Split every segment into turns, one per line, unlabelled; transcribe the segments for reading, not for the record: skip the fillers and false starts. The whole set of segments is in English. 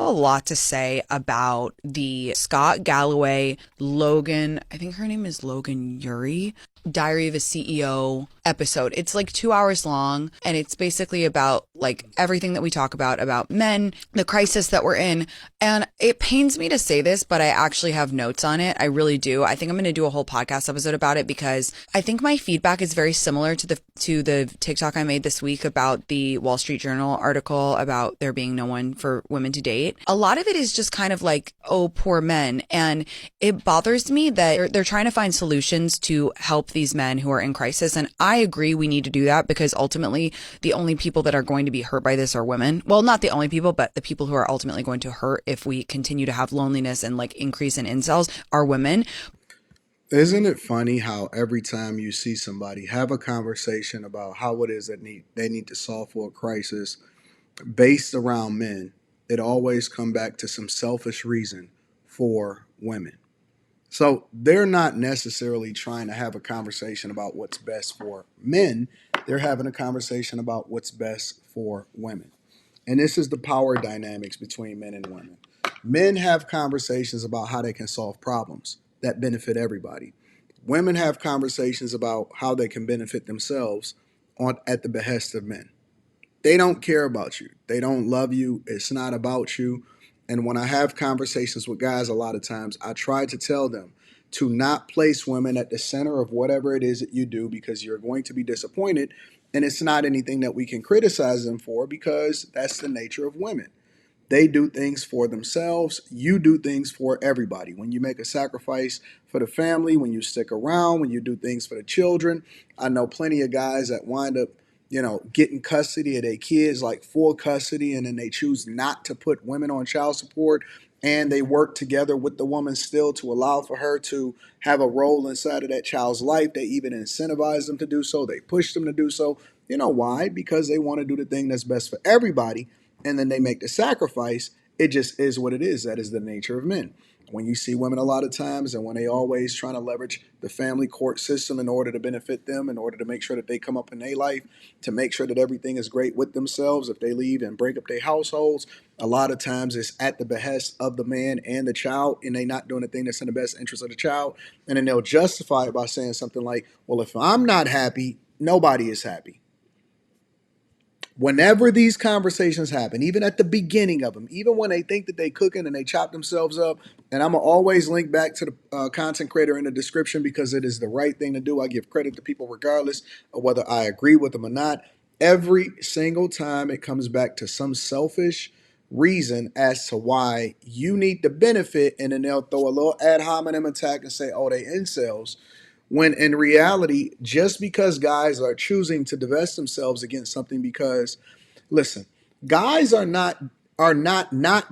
have a lot to say about the Scott Galloway, Logan, I think her name is Logan Yuri, Diary of a CEO episode. It's like 2 hours long, and it's basically about like everything that we talk about men, the crisis that we're in. And it pains me to say this, but I actually have notes on it. I really do. I think I'm going to do a whole podcast episode about it because I think my feedback is very similar to the TikTok I made this week about the Wall Street Journal article about there being no one for women to date. A lot of it is just kind of like, oh, poor men. And it bothers me that they're trying to find solutions to help these men who are in crisis. And I agree we need to do that because ultimately the only people that are going to be hurt by this are women. Well, not the only people, but the people who are ultimately going to hurt if we continue to have loneliness and like increase in incels are women.
Isn't it funny how every time you see somebody have a conversation about how it is that they need to solve for a crisis based around men, it always come back to some selfish reason for women. So they're not necessarily trying to have a conversation about what's best for men. They're having a conversation about what's best for women. And this is the power dynamics between men and women. Men have conversations about how they can solve problems that benefit everybody. Women have conversations about how they can benefit themselves at the behest of men. They don't care about you. They don't love you. It's not about you. And when I have conversations with guys, a lot of times I try to tell them to not place women at the center of whatever it is that you do because you're going to be disappointed. And it's not anything that we can criticize them for because that's the nature of women. They do things for themselves. You do things for everybody. When you make a sacrifice for the family, when you stick around, when you do things for the children. I know plenty of guys that wind up, getting custody of their kids, like full custody, and then they choose not to put women on child support. And they work together with the woman still to allow for her to have a role inside of that child's life. They even incentivize them to do so. They push them to do so. You know why? Because they want to do the thing that's best for everybody. And then they make the sacrifice. It just is what it is. That is the nature of men. When you see women a lot of times and when they always trying to leverage the family court system in order to benefit them, in order to make sure that they come up in their life, to make sure that everything is great with themselves, if they leave and break up their households, a lot of times it's at the behest of the man and the child, and they not doing the thing that's in the best interest of the child. And then they'll justify it by saying something like, well, if I'm not happy, nobody is happy. Whenever these conversations happen, even at the beginning of them, even when they think that they cooking and they chop themselves up, and I'm going to always link back to the content creator in the description because it is the right thing to do. I give credit to people regardless of whether I agree with them or not. Every single time it comes back to some selfish reason as to why you need the benefit, and then they'll throw a little ad hominem attack and say, oh, they incels. When in reality, just because guys are choosing to divest themselves against something because, listen, guys are not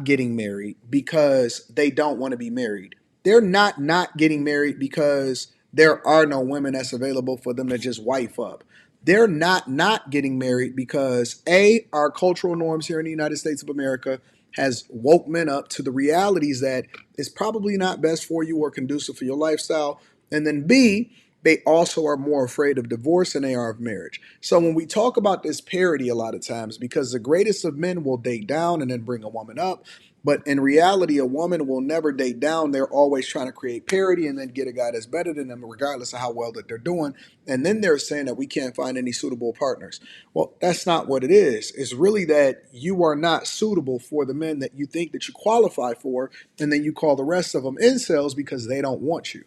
getting married because they don't want to be married. They're not getting married because there are no women that's available for them to just wife up. They're not getting married because our cultural norms here in the United States of America has woke men up to the realities that it's probably not best for you or conducive for your lifestyle. And then B, they also are more afraid of divorce than they are of marriage. So when we talk about this parity a lot of times, because the greatest of men will date down and then bring a woman up, but in reality, a woman will never date down. They're always trying to create parity and then get a guy that's better than them, regardless of how well that they're doing. And then they're saying that we can't find any suitable partners. Well, that's not what it is. It's really that you are not suitable for the men that you think that you qualify for, and then you call the rest of them incels because they don't want you.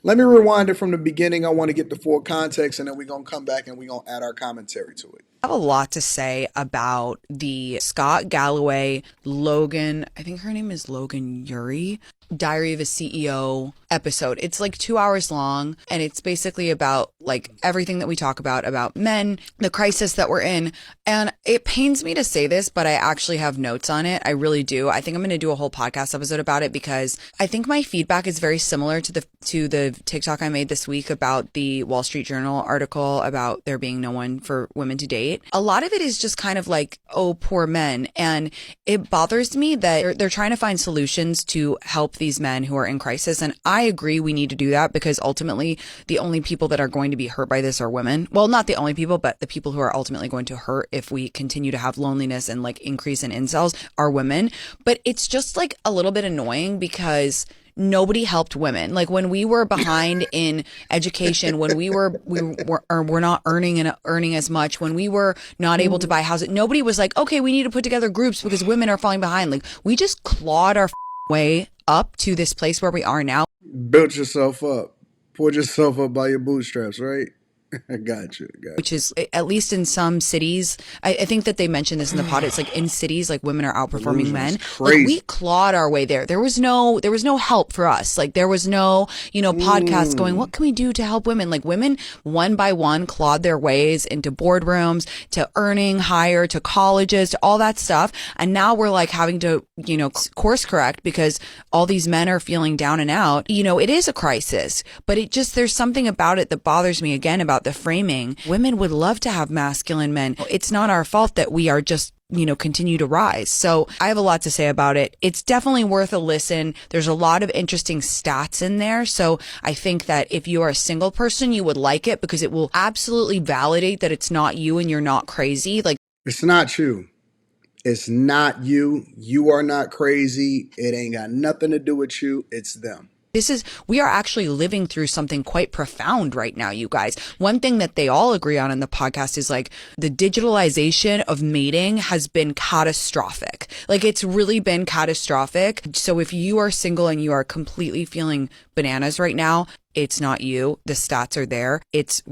Let me rewind it from the beginning. I want to get the full context, and then we're going to come back and we're going to add our commentary to it.
I have a lot to say about the Scott Galloway, Logan, I think her name is Logan Yuri, Diary of a CEO episode. It's like 2 hours long, and it's basically about like everything that we talk about men, the crisis that we're in. And it pains me to say this, but I actually have notes on it. I really do. I think I'm going to do a whole podcast episode about it because I think my feedback is very similar to the TikTok I made this week about the Wall Street Journal article about there being no one for women to date. A lot of it is just kind of like, oh, poor men. And it bothers me that they're trying to find solutions to help help these men who are in crisis. And I agree we need to do that because ultimately the only people that are going to be hurt by this are women. Well, not the only people, but the people who are ultimately going to hurt if we continue to have loneliness and like increase in incels are women. But it's just like a little bit annoying because nobody helped women. Like when we were behind in education, when we're not earning as much, when we were not able to buy houses, nobody was like, okay, we need to put together groups because women are falling behind. Like we just clawed our way up to this place where we are now.
Built yourself up. Pulled yourself up by your bootstraps, right? I got you.
Which is at least in some cities. I think that they mentioned this in the pod. It's like in cities, like women are outperforming men. Like we clawed our way there. There was no help for us. Like there was no, podcasts going, what can we do to help women? Like women one by one clawed their ways into boardrooms, to earning higher, to colleges, to all that stuff. And now we're like having to, course correct because all these men are feeling down and out. It is a crisis, but there's something about it that bothers me again about the framing. Women would love to have masculine men. It's not our fault that we are just continue to rise. So I have a lot to say about it. It's definitely worth a listen. There's a lot of interesting stats in there. So I think that if you are a single person, you would like it because it will absolutely validate that it's not you and you're not crazy. Like
it's not you. It's not you. You are not crazy. It ain't got nothing to do with you. It's them.
We are actually living through something quite profound right now, you guys. One thing that they all agree on in the podcast is like the digitalization of mating has been catastrophic. Like it's really been catastrophic. So if you are single and you are completely feeling bananas right now, it's not you. The stats are there.
It's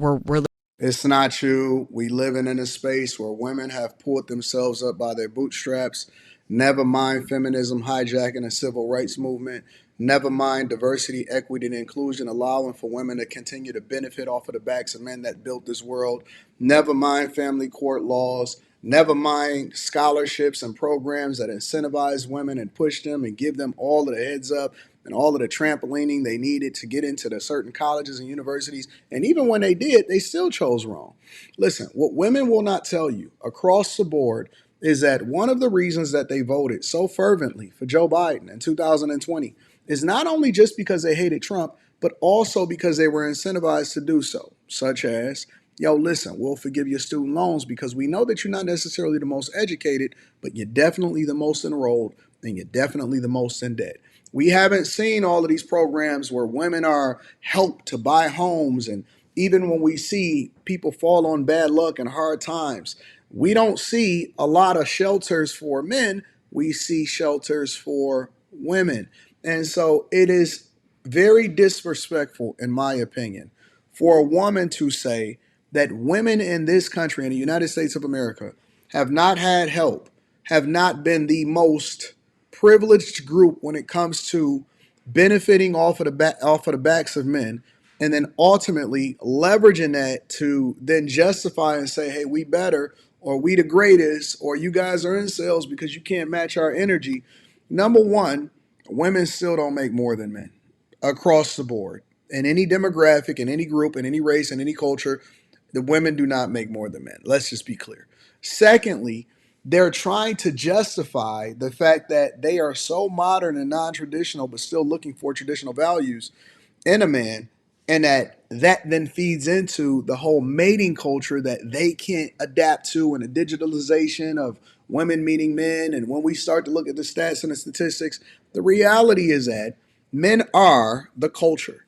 not you. We living in a space where women have pulled themselves up by their bootstraps. Never mind feminism hijacking a civil rights movement. Never mind diversity, equity, and inclusion, allowing for women to continue to benefit off of the backs of men that built this world. Never mind family court laws. Never mind scholarships and programs that incentivize women and push them and give them all of the heads up and all of the trampolining they needed to get into the certain colleges and universities. And even when they did, they still chose wrong. Listen, what women will not tell you across the board is that one of the reasons that they voted so fervently for Joe Biden in 2020 is not only just because they hated Trump, but also because they were incentivized to do so, such as, yo, listen, we'll forgive your student loans because we know that you're not necessarily the most educated, but you're definitely the most enrolled and you're definitely the most in debt. We haven't seen all of these programs where women are helped to buy homes. And even when we see people fall on bad luck and hard times, we don't see a lot of shelters for men. We see shelters for women. And so it is very disrespectful, in my opinion, for a woman to say that women in this country, in the United States of America, have not had help, have not been the most privileged group when it comes to benefiting off of the backs of men, and then ultimately leveraging that to then justify and say, hey, we better, or we the greatest, or you guys are incels because you can't match our energy. Number one, women still don't make more than men across the board. In any demographic, in any group, in any race, in any culture, the women do not make more than men. Let's just be clear. Secondly, they're trying to justify the fact that they are so modern and non-traditional, but still looking for traditional values in a man, and that then feeds into the whole mating culture that they can't adapt to, and the digitalization of women meeting men. And when we start to look at the stats and the statistics, the reality is that men are the culture.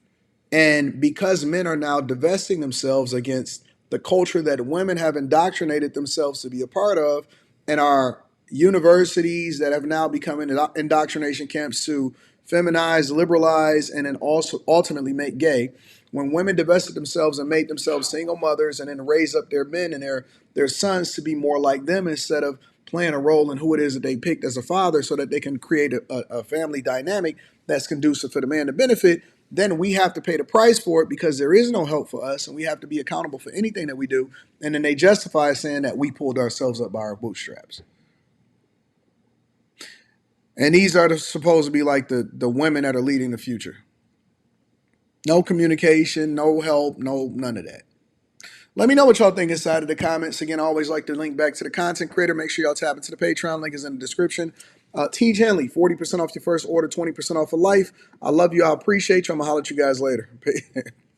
And because men are now divesting themselves against the culture that women have indoctrinated themselves to be a part of, and our universities that have now become indoctrination camps to feminize, liberalize, and then also ultimately make gay. When women divested themselves and made themselves single mothers and then raise up their men and their sons to be more like them instead of playing a role in who it is that they picked as a father so that they can create a family dynamic that's conducive for the man to benefit, then we have to pay the price for it because there is no help for us and we have to be accountable for anything that we do. And then they justify saying that we pulled ourselves up by our bootstraps. And these are supposed to be like the women that are leading the future. No communication, no help, no none of that. Let me know what y'all think inside of the comments. Again, I always like to link back to the content creator. Make sure y'all tap into the Patreon. Link is in the description. T. Henley, 40% off your first order, 20% off for life. I love you. I appreciate you. I'm going to holler at you guys later.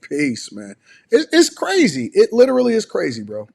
Peace, man. It's crazy. It literally is crazy, bro.